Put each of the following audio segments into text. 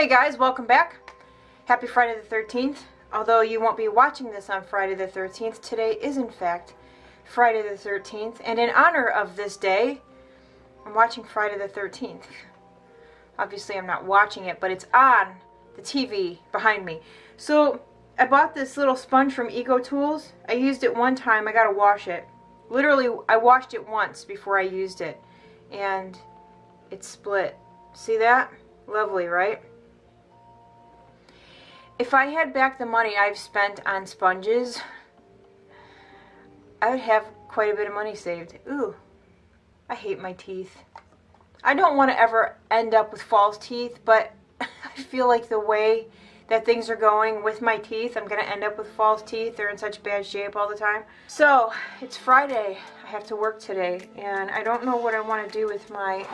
Hey guys, welcome back. Happy Friday the 13th. Although you won't be watching this on Friday the 13th, today is in fact Friday the 13th. And in honor of this day, I'm watching Friday the 13th. Obviously I'm not watching it, but it's on the TV behind me. So I bought this little sponge from Eco Tools. I used it one time. I gotta wash it. Literally, I washed it once before I used it. And it split. See that? Lovely, right? If I had back the money I've spent on sponges, I would have quite a bit of money saved. Ooh, I hate my teeth. I don't want to ever end up with false teeth, but I feel like the way that things are going with my teeth, I'm going to end up with false teeth. They're in such bad shape all the time. So, it's Friday. I have to work today, and I don't know what I want to do with my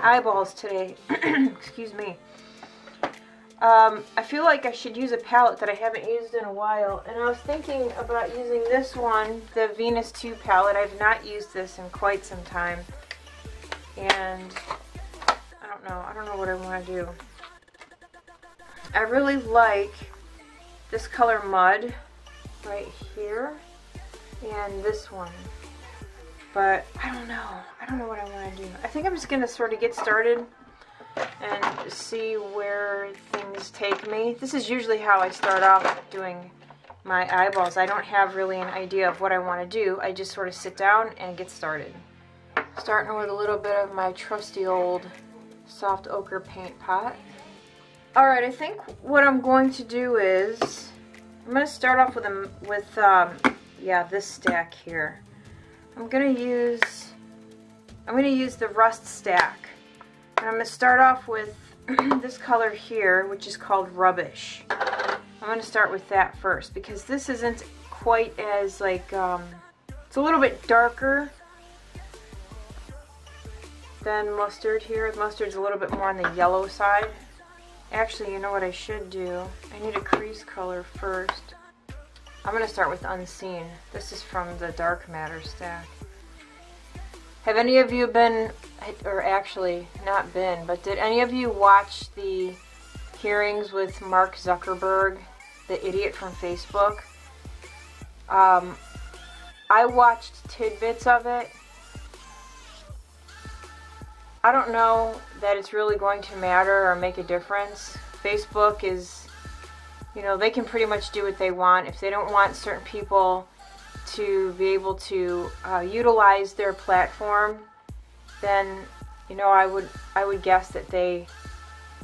eyeballs today. Excuse me. I feel like I should use a palette that I haven't used in a while, and I was thinking about using this one, the Venus 2 palette. I've not used this in quite some time, and I don't know what I want to do. I really like this color Mud right here, and this one, but I don't know what I want to do. I think I'm just going to sort of get started and see where things take me. This is usually how I start off doing my eyeballs. I don't have really an idea of what I want to do. I just sort of sit down and get started. Starting with a little bit of my trusty old soft ochre paint pot. Alright, I think what I'm going to do is I'm going to start off with this stack here. I'm going to use the rust stack. And I'm going to start off with this color here, which is called Rubbish. I'm going to start with that first because this isn't quite as like, it's a little bit darker than Mustard here. Mustard's a little bit more on the yellow side. Actually, you know what I should do? I need a crease color first. I'm going to start with Unseen. This is from the Dark Matter stack. Have any of you been, or actually not been, but did any of you watch the hearings with Mark Zuckerberg, the idiot from Facebook? I watched tidbits of it. I don't know that it's really going to matter or make a difference. Facebook is, you know, they can pretty much do what they want. If they don't want certain people to be able to utilize their platform, then, you know, I would guess that they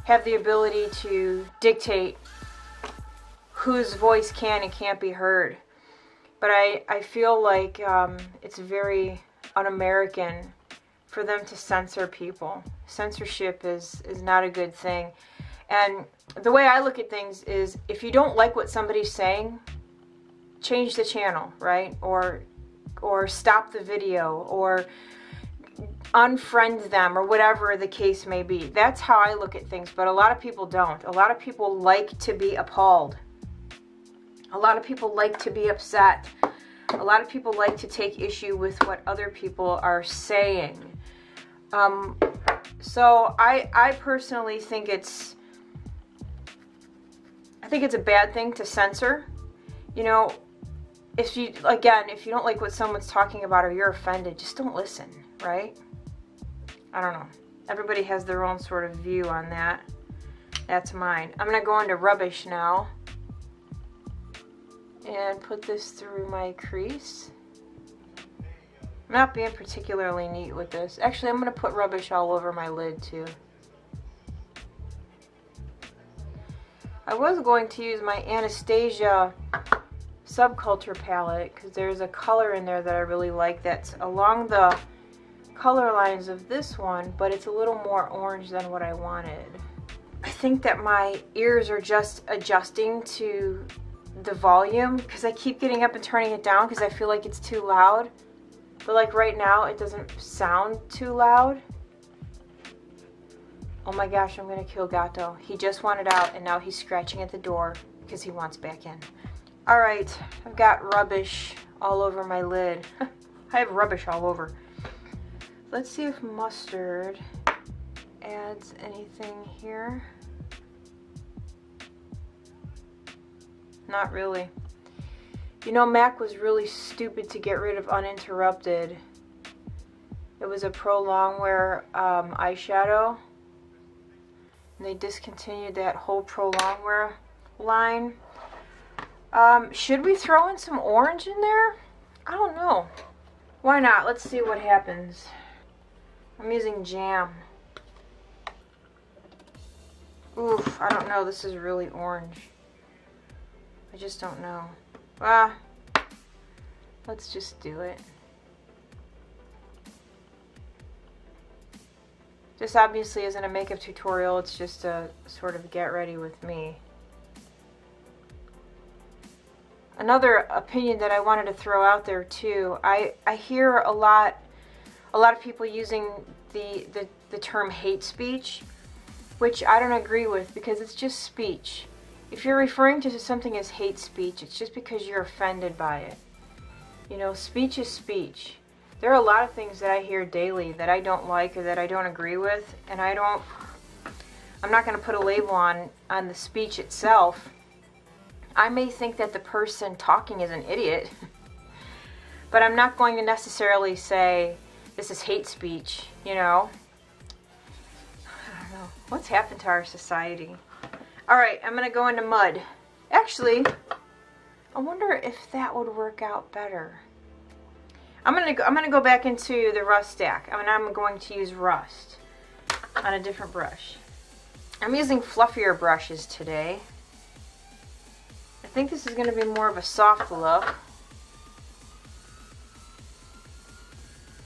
have the ability to dictate whose voice can and can't be heard. But I feel like it's very un-American for them to censor people. Censorship is not a good thing. And the way I look at things is, if you don't like what somebody's saying, change the channel, right? Or stop the video, or unfriend them, or whatever the case may be. That's how I look at things, but a lot of people don't. A lot of people like to be appalled. A lot of people like to be upset. A lot of people like to take issue with what other people are saying. So I personally think it's a bad thing to censor. You know, if you don't like what someone's talking about or you're offended, just don't listen, right? I don't know. Everybody has their own sort of view on that. That's mine. I'm going to go into Rubbish now and put this through my crease. I'm not being particularly neat with this. Actually, I'm going to put Rubbish all over my lid too. I was going to use my Anastasia Subculture palette because there's a color in there that I really like that's along the color lines of this one, but it's a little more orange than what I wanted. I think that my ears are just adjusting to the volume because I keep getting up and turning it down because I feel like it's too loud. But like right now, it doesn't sound too loud. Oh my gosh, I'm gonna kill Gato. He just wanted out and now he's scratching at the door because he wants back in. Alright, I've got Rubbish all over my lid. I have rubbish all over. Let's see if Mustard adds anything here. not really. You know, MAC was really stupid to get rid of uninterrupted. It was a pro longwear eyeshadow. And they discontinued that whole pro longwear line. Should we throw in some orange in there? I don't know. Why not? Let's see what happens. I'm using jam. Oof, I don't know. This is really orange. I just don't know. Let's just do it. This obviously isn't a makeup tutorial. It's just a sort of get ready with me. Another opinion that I wanted to throw out there too. I hear a lot of people using the term hate speech, which I don't agree with, because it's just speech. If you're referring to something as hate speech, it's just because you're offended by it. You know, speech is speech. There are a lot of things that I hear daily that I don't like or that I don't agree with, and I'm not going to put a label on the speech itself. I may think that the person talking is an idiot, but I'm not going to necessarily say this is hate speech, you know? I don't know. What's happened to our society? Alright, I'm going to go into mud. Actually, I wonder if that would work out better. I'm gonna go back into the rust stack. I'm going to use rust on a different brush. I'm using fluffier brushes today. I think this is going to be more of a soft look.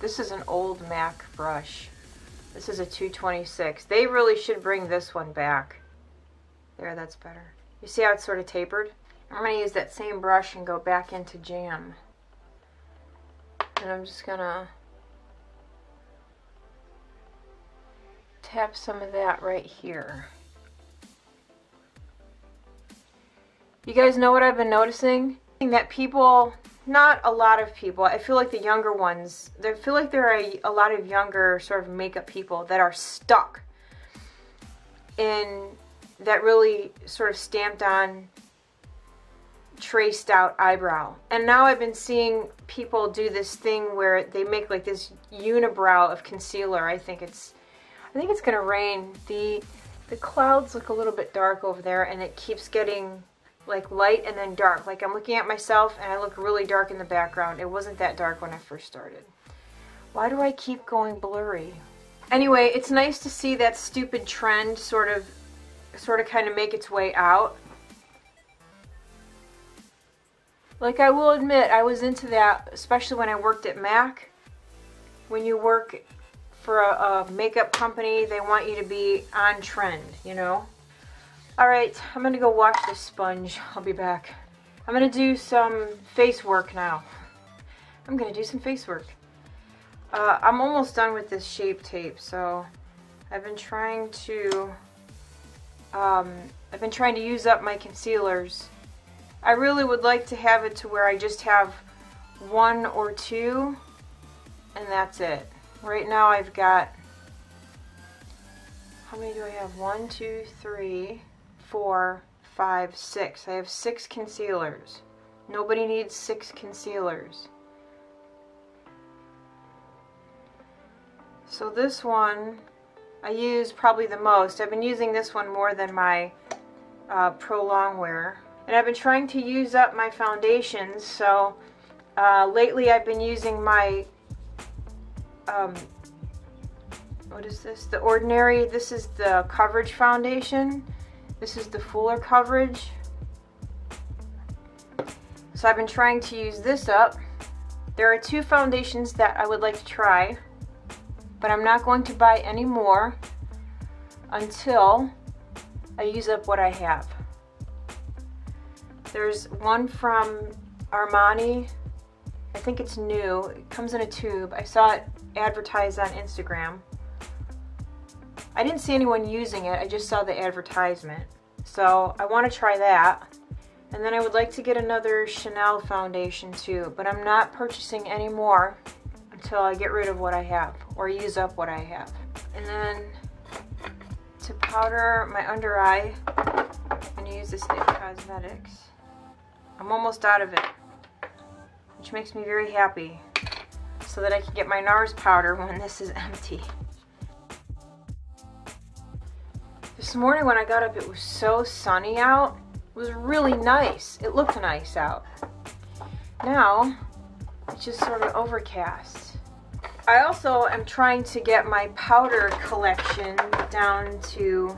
This is an old MAC brush. This is a 226. They really should bring this one back. There, that's better. You see how it's sort of tapered? I'm going to use that same brush and go back into jam. And I'm just going to tap some of that right here. You guys know what I've been noticing? That people, not a lot of people, I feel like the younger ones, I feel like there are a lot of younger sort of makeup people that are stuck in that really sort of stamped on, traced out eyebrow. And now I've been seeing people do this thing where they make like this unibrow of concealer. I think it's gonna rain. The clouds look a little bit dark over there, and it keeps getting like light and then dark. Like I'm looking at myself and I look really dark in the background. It wasn't that dark when I first started. Why do I keep going blurry? Anyway, it's nice to see that stupid trend sort of kind of make its way out. Like, I will admit, I was into that, especially when I worked at MAC. When you work for a makeup company, they want you to be on trend, you know? Alright, I'm going to go wash this sponge. I'll be back. I'm going to do some face work now. I'm almost done with this Shape Tape, so I've been trying to use up my concealers. I really would like to have it to where I just have one or two, and that's it. Right now I've got, how many do I have? 1, 2, 3, 4, 5, 6. I have 6 concealers. Nobody needs 6 concealers. So this one I use probably the most. I've been using this one more than my Pro Longwear. And I've been trying to use up my foundations, so lately I've been using my, what is this? The Ordinary. This is the coverage foundation. This is the fuller coverage. So I've been trying to use this up. There are 2 foundations that I would like to try, but I'm not going to buy any more until I use up what I have. There's one from Armani. I think it's new. It comes in a tube. I saw it advertised on Instagram. I didn't see anyone using it. I just saw the advertisement. So I want to try that. And then I would like to get another Chanel foundation too. But I'm not purchasing any more until I get rid of what I have or use up what I have. And then to powder my under eye, I'm going to use this It Cosmetics. I'm almost out of it, which makes me very happy, so that I can get my NARS powder when this is empty. This morning when I got up, it was so sunny out. It was really nice. It looked nice out. Now, it's just sort of overcast. I also am trying to get my powder collection down to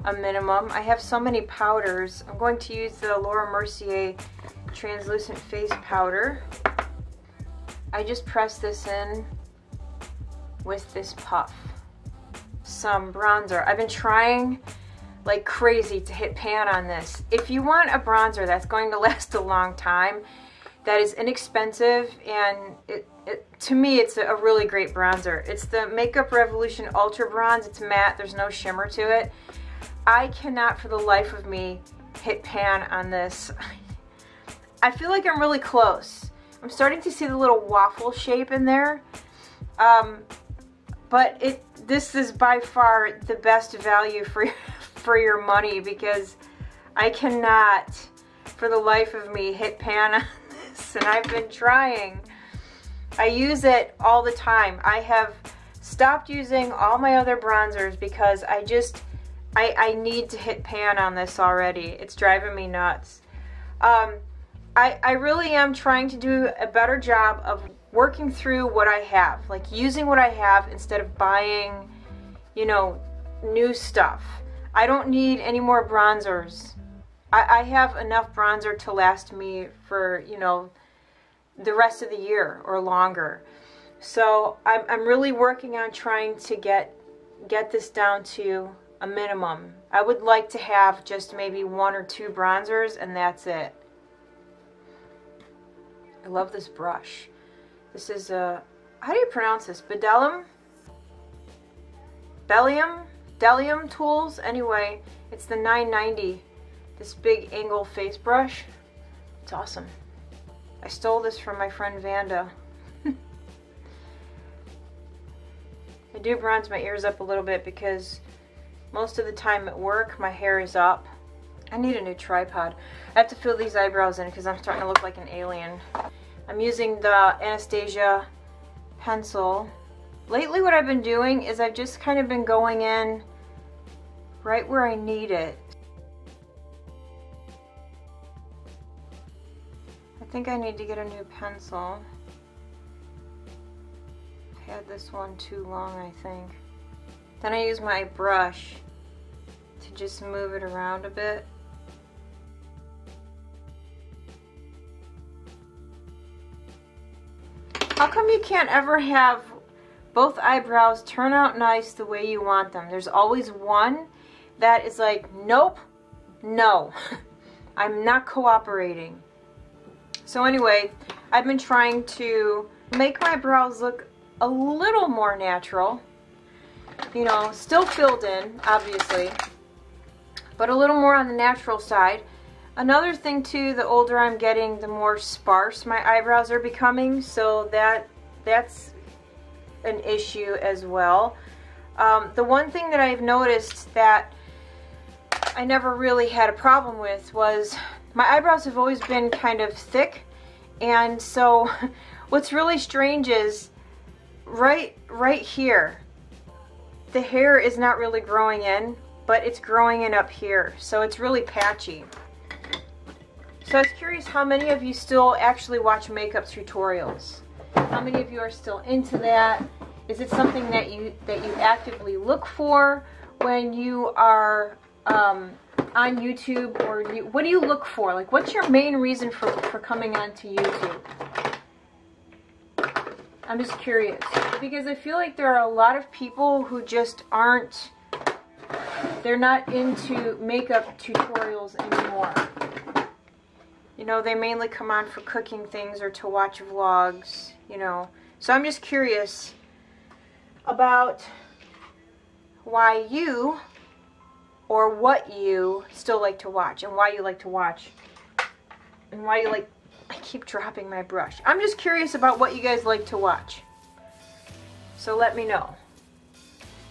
a minimum. I have so many powders. I'm going to use the Laura Mercier translucent face powder. I just press this in with this puff. Some bronzer. I've been trying like crazy to hit pan on this. If you want a bronzer that's going to last a long time, that is inexpensive, and to me it's a really great bronzer. It's the Makeup Revolution Ultra Bronze. It's matte, there's no shimmer to it. I cannot for the life of me hit pan on this. I feel like I'm really close. I'm starting to see the little waffle shape in there. But this is by far the best value for your money, because I cannot for the life of me hit pan on this, and I've been trying. I use it all the time. I have stopped using all my other bronzers because I need to hit pan on this already. It's driving me nuts. I really am trying to do a better job of working through what I have, like using what I have instead of buying, you know, new stuff. I don't need any more bronzers. I have enough bronzer to last me for, you know, the rest of the year or longer. So I'm really working on trying to get this down to a minimum. I would like to have just maybe 1 or 2 bronzers, and that's it. I love this brush. This is how do you pronounce this? Bdellium? Bdellium Tools? Anyway, it's the 990. This big angle face brush. It's awesome. I stole this from my friend Vanda. I do bronze my ears up a little bit because most of the time at work my hair is up. I need a new tripod. I have to fill these eyebrows in because I'm starting to look like an alien. I'm using the Anastasia pencil. Lately what I've been doing is I've just kind of been going in right where I need it. I think I need to get a new pencil. I had this one too long, I think. Then I use my brush to just move it around a bit. How come you can't ever have both eyebrows turn out nice the way you want them? There's always one that is like, nope, no, I'm not cooperating. So anyway, I've been trying to make my brows look a little more natural. You know, still filled in, obviously, but a little more on the natural side. Another thing too, the older I'm getting, the more sparse my eyebrows are becoming, so that's an issue as well. The one thing that I've noticed that I never really had a problem with was my eyebrows have always been kind of thick, and so what's really strange is right here, the hair is not really growing in, but it's growing in up here, so it's really patchy. So I was curious how many of you still actually watch makeup tutorials. How many of you are still into that? Is it something that you actively look for when you are on YouTube, or what do you look for? Like, what's your main reason for coming onto YouTube? I'm just curious, because I feel like there are a lot of people who just aren't, they're not into makeup tutorials anymore. You know, they mainly come on for cooking things or to watch vlogs, you know. So I'm just curious about why you, or what you still like to watch, and why you like to watch, and why you like, I keep dropping my brush. I'm just curious about what you guys like to watch. So let me know.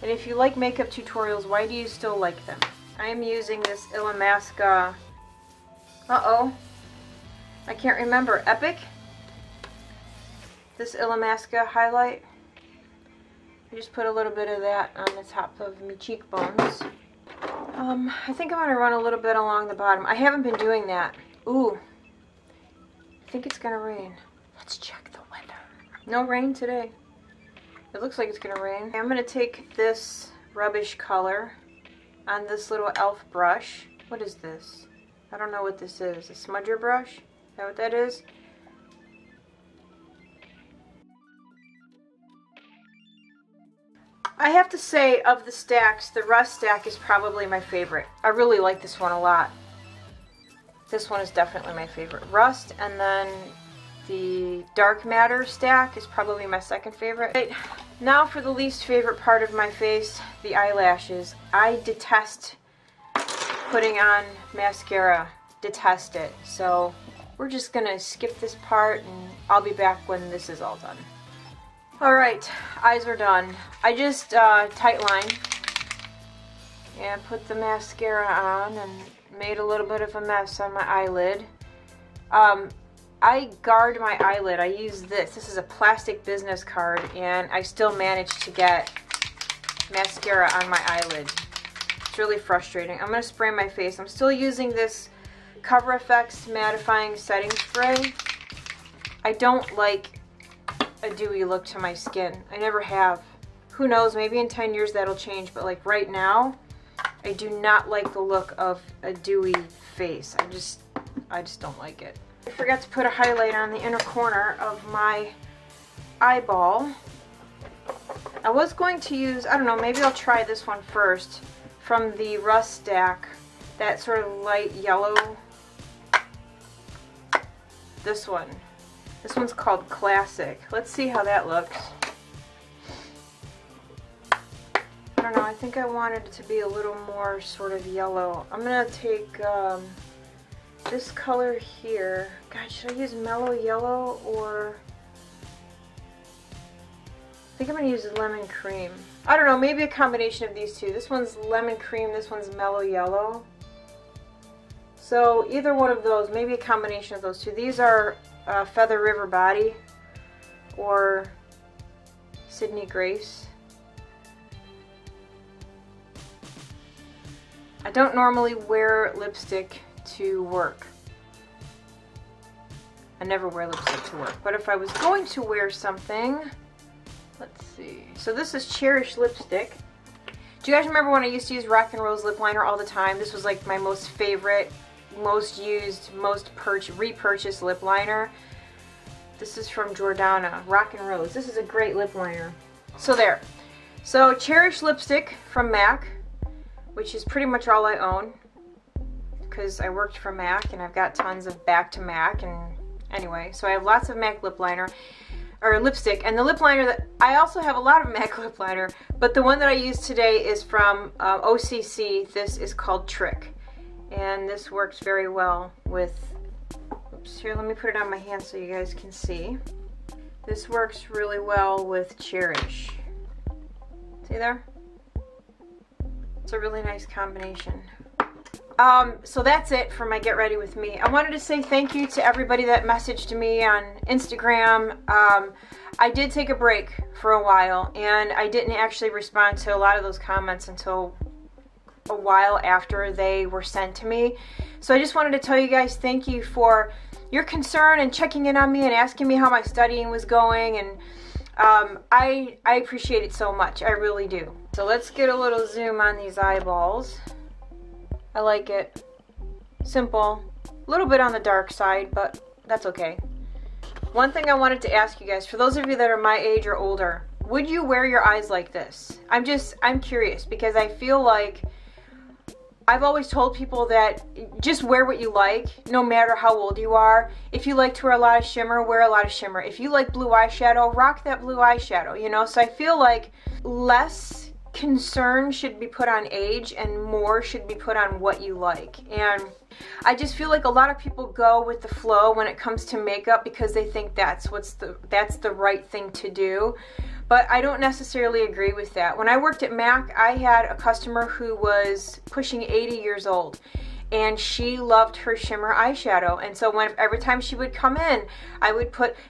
And if you like makeup tutorials, why do you still like them? I am using this Illamasqua, I can't remember. Epic? This Illamasqua highlight. I just put a little bit of that on the top of my cheekbones. I think I'm going to run a little bit along the bottom. I haven't been doing that. Ooh. I think it's going to rain. Let's check the weather. No rain today. It looks like it's going to rain. I'm going to take this rubbish color on this little elf brush. What is this? I don't know what this is. A smudger brush? Is that what that is? I have to say, of the stacks, the Rust stack is probably my favorite. I really like this one a lot. This one is definitely my favorite. Rust, and then the Dark Matter stack is probably my second favorite. Right, now for the least favorite part of my face, the eyelashes. I detest putting on mascara. Detest it. So we're just gonna skip this part and I'll be back when this is all done. Alright, eyes are done. I just tightline and put the mascara on and made a little bit of a mess on my eyelid. I guard my eyelid. I use this. This is a plastic business card and I still managed to get mascara on my eyelid. It's really frustrating. I'm going to spray my face. I'm still using this Cover FX mattifying setting spray. I don't like a dewy look to my skin. I never have. Who knows, maybe in 10 years that'll change, but like right now, I do not like the look of a dewy face. I just don't like it. I forgot to put a highlight on the inner corner of my eyeball. I was going to use, I don't know, maybe I'll try this one first from the Rust stack, that sort of light yellow. This one. This one's called Classic. Let's see how that looks. I don't know, I think I wanted it to be a little more sort of yellow. I'm going to take this color here. God, should I use mellow yellow or... I think I'm going to use lemon cream. I don't know, maybe a combination of these two. This one's lemon cream, this one's mellow yellow. So either one of those, maybe a combination of those two. These are Feather River Body or Sydney Grace. I don't normally wear lipstick to work. I never wear lipstick to work. But if I was going to wear something, let's see. So this is Cherish lipstick. Do you guys remember when I used to use Rock and Rose lip liner all the time? This was like my most favorite, most used, most repurchased lip liner. This is from Jordana, Rock and Rose. This is a great lip liner. So there. So Cherish lipstick from MAC, which is pretty much all I own because I worked for MAC and I've got tons of back to MAC, and anyway, so I have lots of MAC lip liner or lipstick, and the lip liner that I also have a lot of MAC lip liner, but the one that I use today is from OCC. This is called Trick, and this works very well with, oops, here, let me put it on my hand so you guys can see. This works really well with Cherish. See there? It's a really nice combination. So that's it for my Get Ready With Me. I wanted to say thank you to everybody that messaged me on Instagram. I did take a break for a while, and I didn't actually respond to a lot of those comments until a while after they were sent to me. So I just wanted to tell you guys thank you for your concern and checking in on me and asking me how my studying was going, and I appreciate it so much. I really do. So let's get a little zoom on these eyeballs. I like it. Simple. A little bit on the dark side, but that's okay. One thing I wanted to ask you guys, for those of you that are my age or older, would you wear your eyes like this? I'm curious, because I feel like I've always told people that just wear what you like, no matter how old you are. If you like to wear a lot of shimmer, wear a lot of shimmer. If you like blue eyeshadow, rock that blue eyeshadow, you know? So I feel like less concern should be put on age and more should be put on what you like. And I just feel like a lot of people go with the flow when it comes to makeup because they think that's the right thing to do. But I don't necessarily agree with that. When I worked at MAC, I had a customer who was pushing 80 years old. and she loved her shimmer eyeshadow. And so every time she would come in,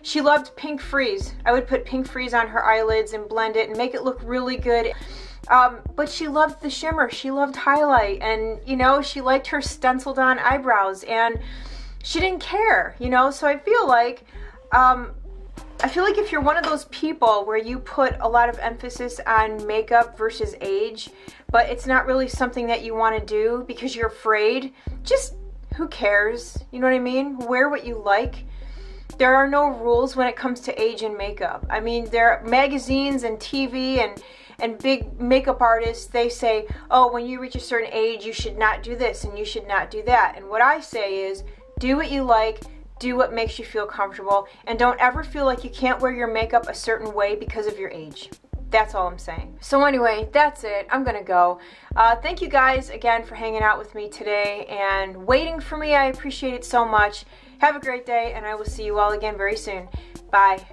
she loved pink freeze. I would put pink freeze on her eyelids and blend it and make it look really good. But she loved the shimmer. She loved highlight, and you know, she liked her stenciled on eyebrows, and she didn't care, you know. So I feel like if you're one of those people where you put a lot of emphasis on makeup versus age, but it's not really something that you want to do because you're afraid, just who cares? You know what I mean? Wear what you like. There are no rules when it comes to age and makeup. I mean, there are magazines and TV and big makeup artists, they say, oh, when you reach a certain age, you should not do this and you should not do that. And what I say is, do what you like, do what makes you feel comfortable, and don't ever feel like you can't wear your makeup a certain way because of your age. That's all I'm saying. So anyway, that's it. I'm gonna go. Thank you guys again for hanging out with me today and waiting for me. I appreciate it so much. Have a great day, and I will see you all again very soon. Bye.